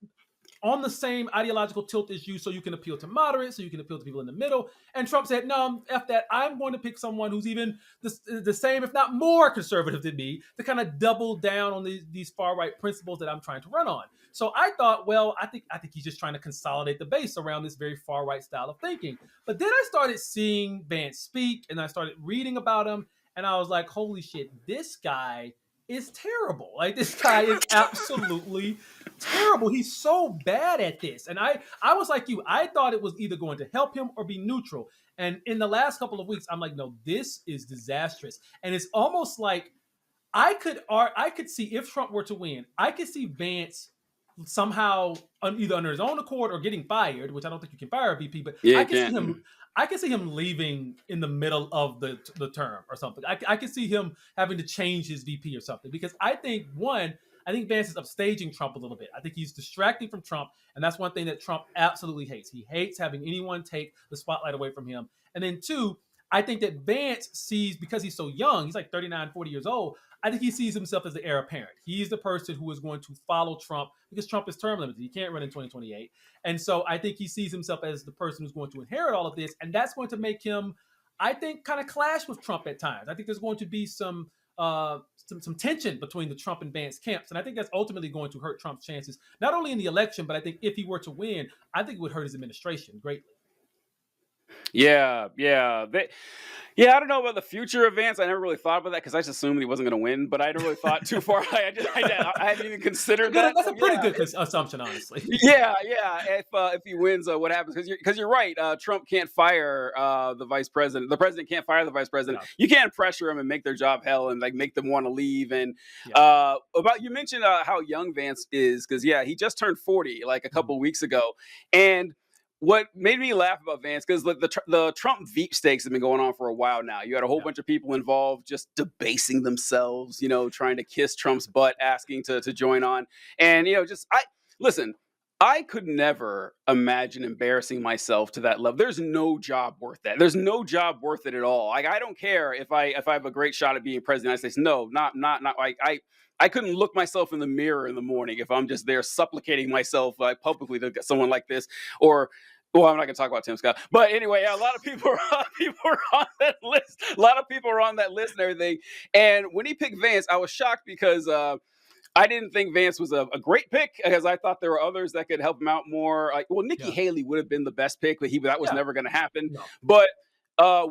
on the same ideological tilt as you, so you can appeal to moderates, so you can appeal to people in the middle. And Trump said, no, F that. I'm going to pick someone who's even the same, if not more conservative than me, to kind of double down on these far right principles that I'm trying to run on. So I thought, well, I think he's just trying to consolidate the base around this very far right style of thinking. But then I started seeing Vance speak and I started reading about him, and I was like, holy shit, this guy is terrible. Like this guy is absolutely terrible. He's so bad at this. And I was like you. I thought it was either going to help him or be neutral. And in the last couple of weeks, I'm like, no, this is disastrous. And it's almost like I could see if Trump were to win, I could see Vance somehow either under his own accord or getting fired, which I don't think you can fire a VP, but Yeah, I you can see can't. him. I can see him leaving in the middle of the term or something. I can see him having to change his VP or something because I think Vance is upstaging Trump a little bit. I think he's distracting from Trump, and that's one thing that Trump absolutely hates. He hates having anyone take the spotlight away from him. And then two, I think that Vance sees, because he's so young, he's like 39, 40 years old, I think he sees himself as the heir apparent. He's the person who is going to follow Trump because Trump is term limited. He can't run in 2028. And so I think he sees himself as the person who's going to inherit all of this. And that's going to make him, I think, kind of clash with Trump at times. I think there's going to be some tension between the Trump and Vance camps. And I think that's ultimately going to hurt Trump's chances, not only in the election, but I think if he were to win, I think it would hurt his administration greatly. Yeah, yeah. Yeah, I don't know about the future of Vance. I never really thought about that because I just assumed he wasn't going to win, but I never really thought too far. I hadn't even considered that. That's So a pretty yeah, good assumption, honestly. yeah, yeah. If he wins, what happens? Because you're right. Trump can't fire the vice president. The president can't fire the vice president. Yeah, You can't pressure them and make their job hell and like make them want to leave. And yeah. about you mentioned how young Vance is because yeah, he just turned 40 like a Mhm. couple weeks ago, and what made me laugh about Vance because the Trump Veep stakes have been going on for a while now. You had a whole Yeah, bunch of people involved just debasing themselves, trying to kiss Trump's butt, asking to join on, and just I listen. I could never imagine embarrassing myself to that level. There's no job worth that. There's no job worth it at all. Like I don't care if I have a great shot at being president of the United States. No, not like I couldn't look myself in the mirror in the morning if I'm just there supplicating myself publicly to get someone like this or well, I'm not going to talk about Tim Scott, but anyway, yeah, a lot of people people are on that list. A lot of people are on that list and everything. And when he picked Vance, I was shocked because I didn't think Vance was a great pick because I thought there were others that could help him out more. Like, well, Nikki yeah, Haley would have been the best pick, but that was yeah. never going to happen. No, But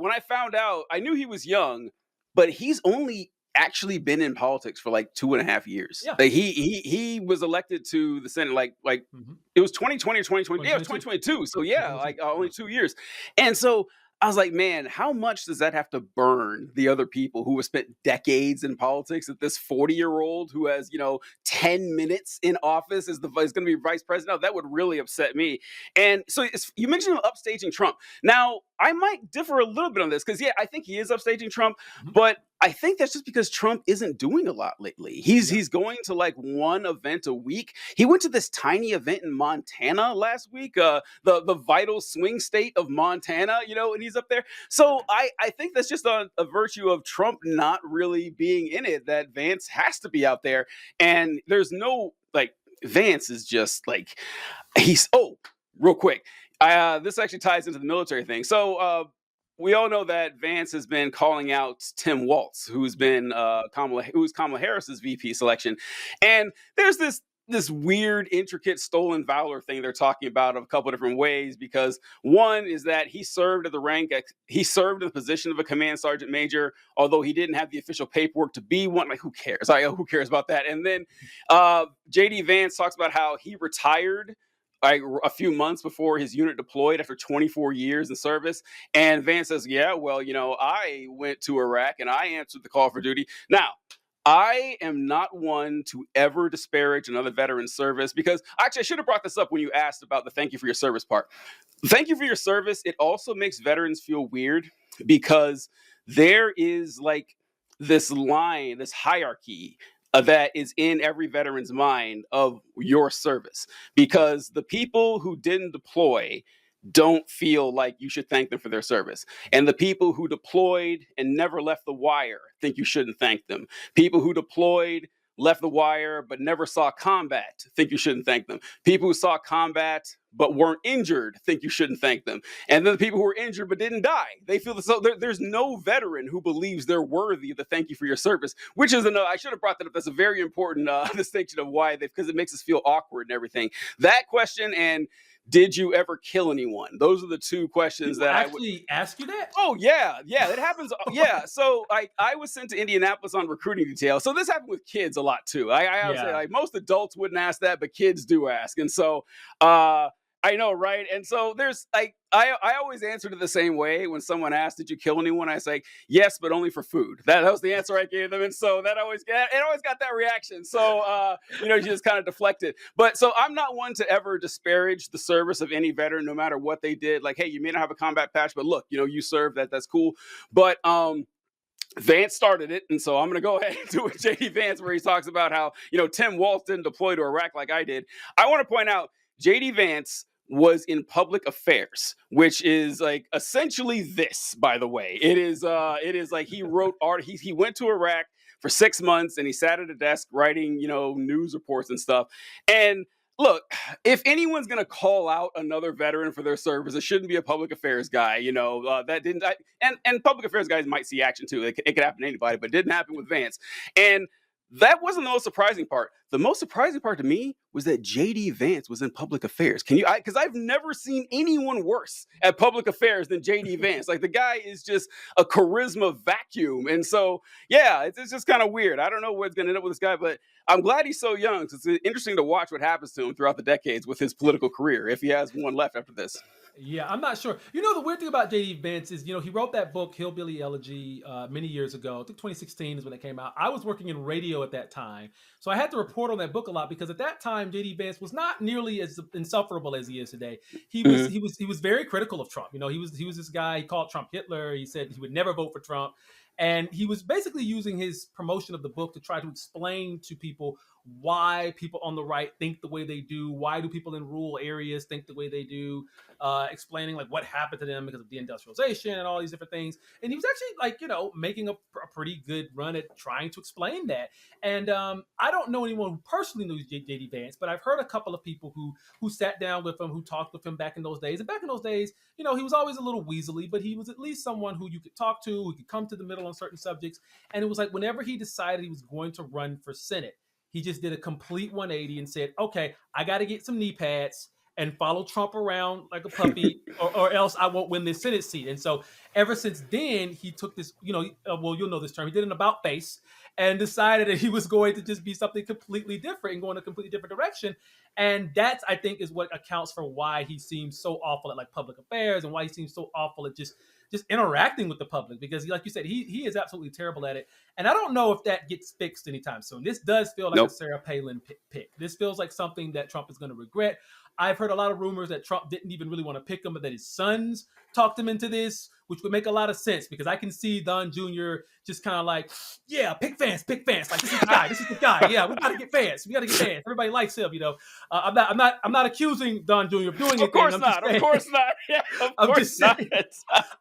when I found out, I knew he was young, but he's only actually been in politics for like 2.5 years. yeah. Like he was elected to the Senate like Mm-hmm. it was 2020 or 2020. Yeah, it was 2022. 2022. So yeah, 2022. like only Yeah, 2 years. And so I was like, man, how much does that have to burn the other people who have spent decades in politics that this 40-year-old who has, 10 minutes in office is going to be vice president? That would really upset me. And so you mentioned upstaging Trump. Now, I might differ a little bit on this because, yeah, I think he is upstaging Trump, mhm, but I think that's just because Trump isn't doing a lot lately. He's yeah, he's going to like one event a week. He went to this tiny event in Montana last week, the vital swing state of Montana, and he's up there. So I think that's just a virtue of Trump not really being in it that Vance has to be out there, and there's no like Vance is just like he's real quick. This actually ties into the military thing. So we all know that Vance has been calling out Tim Walz, yeah, who's Kamala Harris's VP selection, and there's this weird, intricate stolen valor thing they're talking about of a couple of different ways. Because one is that he served in the position of a command sergeant major, although he didn't have the official paperwork to be one. Like, who cares? Who cares about that? And then JD Vance talks about how he retired like a few months before his unit deployed after 24 years in service. And Vance says, yeah, well, I went to Iraq and I answered the call for duty. Now, I am not one to ever disparage another veteran's service because actually I should have brought this up when you asked about the thank you for your service part. Thank you for your service. It also makes veterans feel weird because there is like this line, this hierarchy that is in every veteran's mind of your service, because the people who didn't deploy don't feel like you should thank them for their service. And the people who deployed and never left the wire think you shouldn't thank them. People who deployed, left the wire, but never saw combat think you shouldn't thank them. People who saw combat but weren't injured think you shouldn't thank them. And then the people who were injured but didn't die, they feel so. There's no veteran who believes they're worthy of the thank you for your service, which is another. I should have brought that up. That's a very important distinction of why they, because it makes us feel awkward and everything. That question and did you ever kill anyone? Those are the two questions People that I would. actually ask you that? Oh yeah, yeah, it happens. Yeah, so I was sent to Indianapolis on recruiting detail. So this happened with kids a lot too. I would say Yeah. like most adults wouldn't ask that, but kids do ask, and so uh, I know, right? And so there's like I always answered it the same way when someone asked, "Did you kill anyone?" I say yes, but only for food. That was the answer I gave them, and so that always got that reaction. So you just kind of deflected. But so I'm not one to ever disparage the service of any veteran, no matter what they did. Like, hey, you may not have a combat patch, but look, you served. That's cool. But Vance started it, and so I'm going to go ahead and do with JD Vance, where he talks about how Tim Walz didn't deploy to Iraq like I did. I want to point out JD Vance was in public affairs, which is like essentially this. By the way, it is like he wrote art. He went to Iraq for 6 months, and he sat at a desk writing news reports and stuff. And look, if anyone's going to call out another veteran for their service, it shouldn't be a public affairs guy. That didn't. And public affairs guys might see action too. It could happen to anybody, but it didn't happen with Vance. And that wasn't the most surprising part. The most surprising part to me was that JD Vance was in public affairs. Can you? Because I've never seen anyone worse at public affairs than JD Vance. Like the guy is just a charisma vacuum, and so yeah, it's just kind of weird. I don't know what's going to end up with this guy, but I'm glad he's so young. It's interesting to watch what happens to him throughout the decades with his political career, if he has one left after this. Yeah, I'm not sure. The weird thing about J.D. Vance is, he wrote that book Hillbilly Elegy many years ago. I think 2016 is when it came out. I was working in radio at that time, so I had to report on that book a lot because at that time J.D. Vance was not nearly as insufferable as he is today. He was Mhm. he was he was very critical of Trump. He was this guy. He called Trump Hitler. He said he would never vote for Trump, and he was basically using his promotion of the book to try to explain to people why people on the right think the way they do. Why do people in rural areas think the way they do? Explaining like what happened to them because of deindustrialization and all these different things. And he was actually like, making a pretty good run at trying to explain that. And I don't know anyone who personally knows JD Vance, but I've heard a couple of people who sat down with him, who talked with him back in those days. And back in those days, he was always a little weaselly, but he was at least someone who you could talk to, who could come to the middle on certain subjects. And it was like whenever he decided he was going to run for Senate, he just did a complete 180 and said, okay, I got to get some knee pads and follow Trump around like a puppy, or else I won't win this Senate seat. And so ever since then, he took this, well, you'll know this term. He did an about face and decided that he was going to just be something completely different and go in a completely different direction. And that's, I think, is what accounts for why he seems so awful at like public affairs and why he seems so awful at just interacting with the public, because like you said, he is absolutely terrible at it. And I don't know if that gets fixed anytime soon. This does feel like a Nope. Sarah Palin pick. This feels like something that Trump is going to regret. I've heard a lot of rumors that Trump didn't even really want to pick him, but that his sons talked him into this, which would make a lot of sense because I can see Don Jr. just kind of like, yeah, pick Vance, pick Vance. Like this is the guy, this is the guy. Yeah, we got to get Vance. We got to get Vance. Everybody likes him. I'm not accusing Don Jr. of doing Of anything. course I'm just not. Of saying. course not. Yeah, of I'm course just not. saying.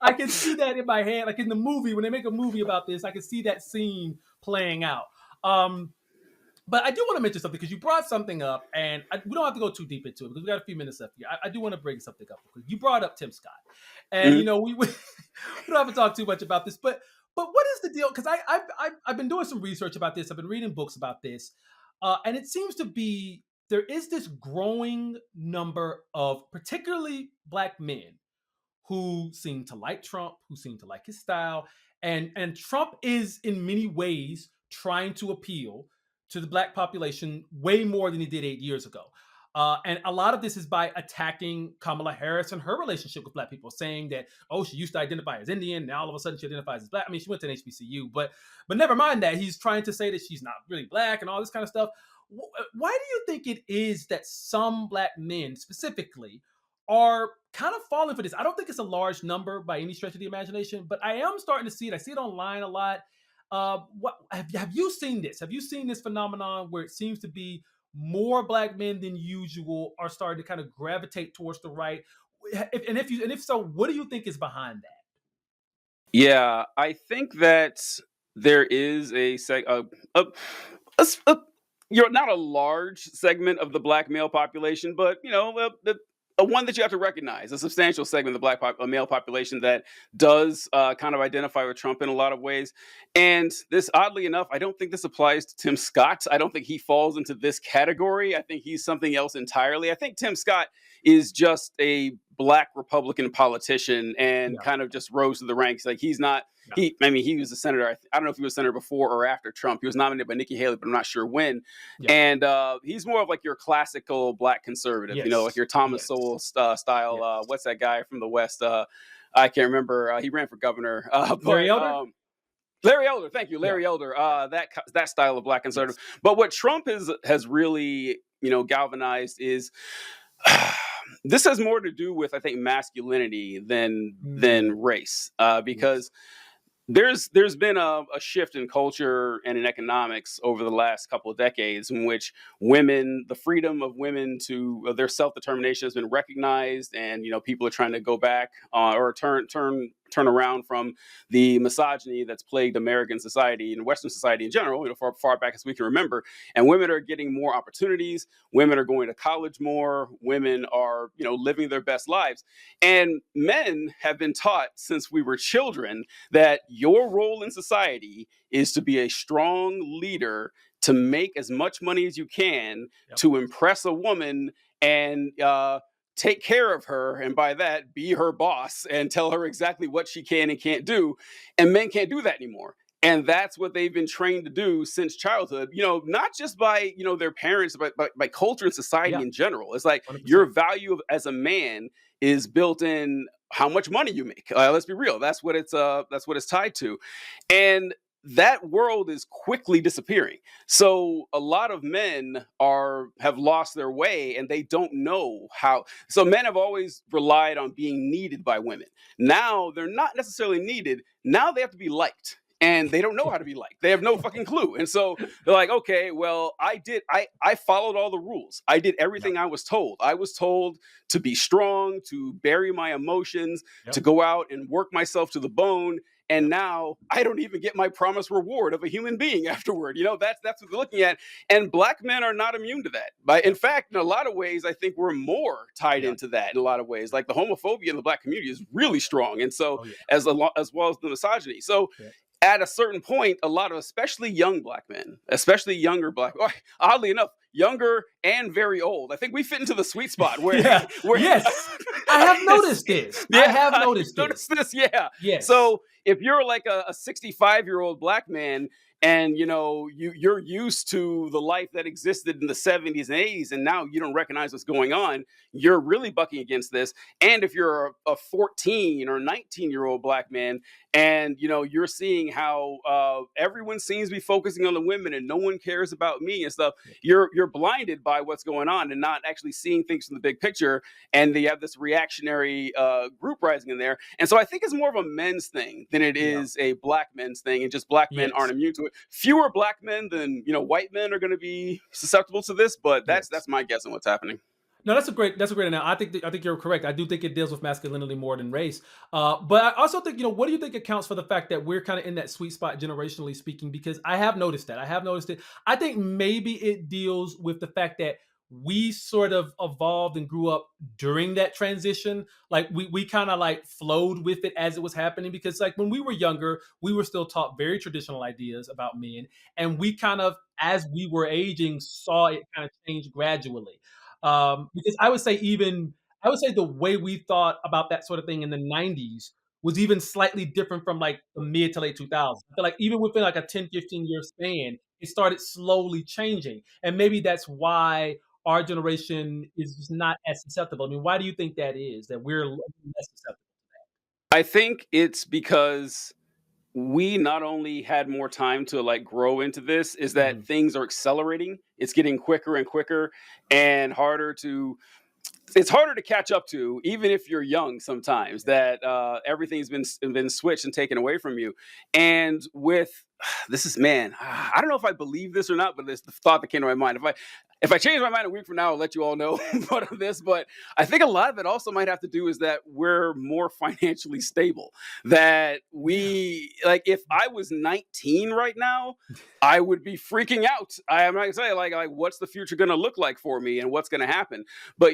I can see that in my head, like in the movie when they make a movie about this. I can see that scene playing out. Um, but I do want to mention something because you brought something up, and we don't have to go too deep into it because we got a few minutes left here. I do want to bring something up because you brought up Tim Scott, and Mhm. we don't have to talk too much about this, but what is the deal? Because I've been doing some research about this. I've been reading books about this, and it seems to be there is this growing number of particularly Black men who seem to like Trump, who seem to like his style, and Trump is in many ways trying to appeal to the Black population way more than he did 8 years ago. And a lot of this is by attacking Kamala Harris and her relationship with Black people, saying that, oh, she used to identify as Indian, now all of a sudden she identifies as Black. I mean, she went to an HBCU, but never mind that. He's trying to say that she's not really Black and all this kind of stuff. Why do you think it is that some Black men specifically are kind of falling for this? I don't think it's a large number by any stretch of the imagination, but I am starting to see it. I see it online a lot. What have you seen this? Have you seen this phenomenon where it seems to be more black men than usual are starting to kind of gravitate towards the right? And if so, what do you think is behind that? Yeah, I think that there is a, a you're not a large segment of the black male population, but a one that you have to recognize, a substantial segment of the male population that does kind of identify with Trump in a lot of ways. And this, oddly enough, I don't think this applies to Tim Scott. I don't think he falls into this category. I think he's something else entirely. I think Tim Scott is just a black Republican politician and Yeah, kind of just rose to the ranks. Like he's not yeah, I mean, he was a senator. I don't know if he was a senator before or after Trump. He was nominated by Nikki Haley, but I'm not sure when. yeah. And he's more of like your classical black conservative, like Yes, your Thomas Sowell yes, style. yes. What's that guy from the West? I can't remember. He ran for governor, Larry but Elder. Larry Elder. Thank you, Yeah, Larry Elder. That style of black conservative. yes, But what Trump has really galvanized is this has more to do with, I think, masculinity than mm, race, yes, because there's been a shift in culture and in economics over the last couple of decades in which the freedom of women to their self-determination has been recognized, and people are trying to go back or turn around from the misogyny that's plagued American society and Western society in general, far back as we can remember. And women are getting more opportunities. Women are going to college more. Women are, living their best lives. And men have been taught since we were children that your role in society is to be a strong leader, to make as much money as you can, yep, to impress a woman, and take care of her, and by that be her boss and tell her exactly what she can and can't do. And men can't do that anymore. And that's what they've been trained to do since childhood, not just by their parents, but by culture and society yeah, in general. It's like 100%. your value as a man is built in how much money you make. Let's be real. That's what it's tied to. And that world is quickly disappearing. So a lot of men have lost their way, and they don't know how. So men have always relied on being needed by women. Now they're not necessarily needed. Now they have to be liked. And they don't know how to be liked. They have no fucking clue. And so they're like, okay, well, I followed all the rules. I did Yep, everything I was told. I was told to be strong, to bury my emotions, to yep, go out and work myself to the bone. And yep, now I don't even get my promised reward of a human being afterward. That's what they're looking at. And black men are not immune to that. But in yep, fact, in a lot of ways, I think we're more tied yeah, into that in a lot of ways. Like the homophobia in the black community is really strong. And so oh yeah, as well as the misogyny. So yeah. at a certain point, a lot of especially young black men, especially younger oddly enough, younger and very old. I think we fit into the sweet spot where Yeah, where yes. I have noticed this. I yeah, have you noticed notice this. this, yeah. Yes. So if you're like a 65-year-old black man, and you're used to the life that existed in the 70s and 80s, and now you don't recognize what's going on, you're really bucking against this. And if you're a 14 or 19-year-old black man, and you're seeing how everyone seems to be focusing on the women and no one cares about me and stuff, Yeah. you're blinded by what's going on and not actually seeing things from the big picture. And they have this reactionary group rising in there. And so I think it's more of a men's thing than it Yeah. is a black men's thing, and just black men aren't Yes. immune to it. Fewer black men than white men are going to be susceptible to this, but Yes. that's my guess on what's happening. No, that's a great. Now, I think you're correct. I do think it deals with masculinity more than race. But I also think, what do you think accounts for the fact that we're kind of in that sweet spot generationally speaking? Because I have noticed that. I have noticed it. I think maybe it deals with the fact that we sort of evolved and grew up during that transition. Like we kind of like flowed with it as it was happening. Because like when we were younger, we were still taught very traditional ideas about men, and we kind of, as we were aging, saw it kind of change gradually. Because I would say the way we thought about that sort of thing in the 90s was even slightly different from like the mid to late 2000s. I feel like even within like a 10, 15-year span, it started slowly changing. And maybe that's why our generation is just not as susceptible. I mean, why do you think that is, that we're less susceptible? I think it's because we not only had more time to like grow into this, is that Mhm. things are accelerating. It's getting quicker and quicker and harder to it's harder to catch up to, even if you're young. Sometimes that everything's been switched and taken away from you. And with this is man, I don't know if I believe this or not, but this the thought that came to my mind. If I change my mind a week from now, I'll let you all know part of this. But I think a lot of it also might have to do is that we're more financially stable. That Yeah. we like, if I was 19 right now, I would be freaking out. I'm not gonna say like what's the future gonna look like for me and what's gonna happen. But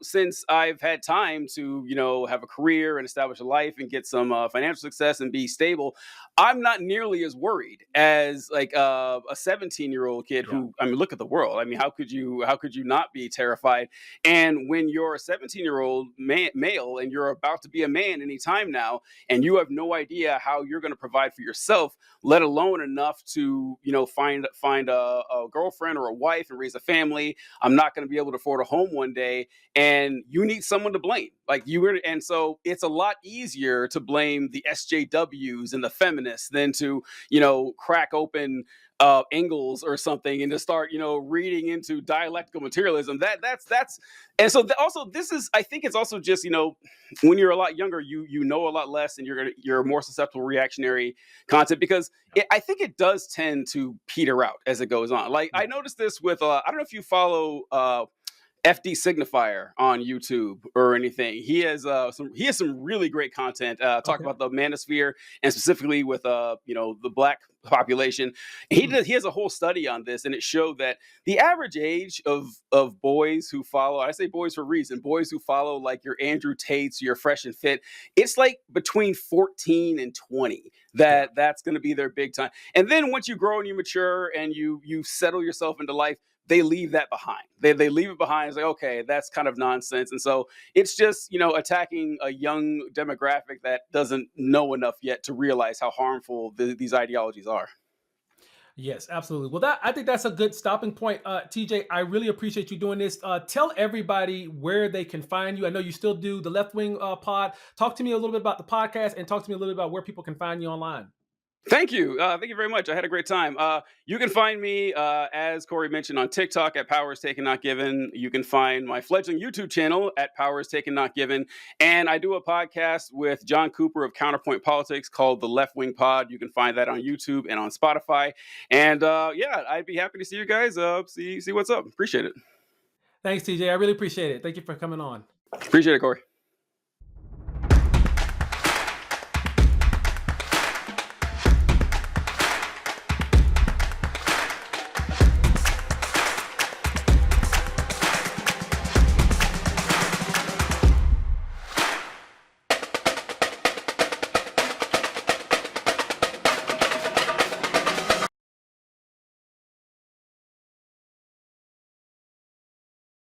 since I've had time to have a career and establish a life and get some financial success and be stable, I'm not nearly as worried as like a 17-year-old kid Yeah. who, I mean, look at the world. I mean, how could you not be terrified? And when you're a 17-year-old male and you're about to be a man anytime now, and you have no idea how you're going to provide for yourself, let alone enough to find a girlfriend or a wife and raise a family. I'm not going to be able to afford a home one day, and you need someone to blame. Like you were, and so it's a lot easier to blame the SJWs and the feminists than to crack open Engels or something and to start reading into dialectical materialism. That's and so also this is, I think it's also just when you're a lot younger, you know a lot less, and you're more susceptible to reactionary content, because I think it does tend to peter out as it goes on. Like Yeah. I noticed this with I don't know if you follow FD Signifier on YouTube or anything. He has some really great content talking Okay. about the manosphere, and specifically with the black population. Hmm. He has a whole study on this, and it showed that the average age of boys who follow, I say boys for a reason, boys who follow like your Andrew Tates, your Fresh and Fit, it's like between 14 and 20 Yeah. that's going to be their big time. And then once you grow and you mature and you settle yourself into life, they leave that behind. They leave it behind. It's like, okay, that's kind of nonsense. And so it's just attacking a young demographic that doesn't know enough yet to realize how harmful these ideologies are. Yes, absolutely. Well, that I think that's a good stopping point. TJ, I really appreciate you doing this. Tell everybody where they can find you. I know you still do the Left Wing Pod. Talk to me a little bit about the podcast, and talk to me a little bit about where people can find you online. Thank you. Thank you very much. I had a great time. You can find me, as Corey mentioned, on TikTok at Powers Taken Not Given. You can find my fledgling YouTube channel at Powers Taken Not Given. And I do a podcast with John Cooper of Counterpoint Politics called The Left Wing Pod. You can find that on YouTube and on Spotify. And yeah, I'd be happy to see you guys. See what's up. Appreciate it. Thanks, TJ. I really appreciate it. Thank you for coming on. Appreciate it, Corey.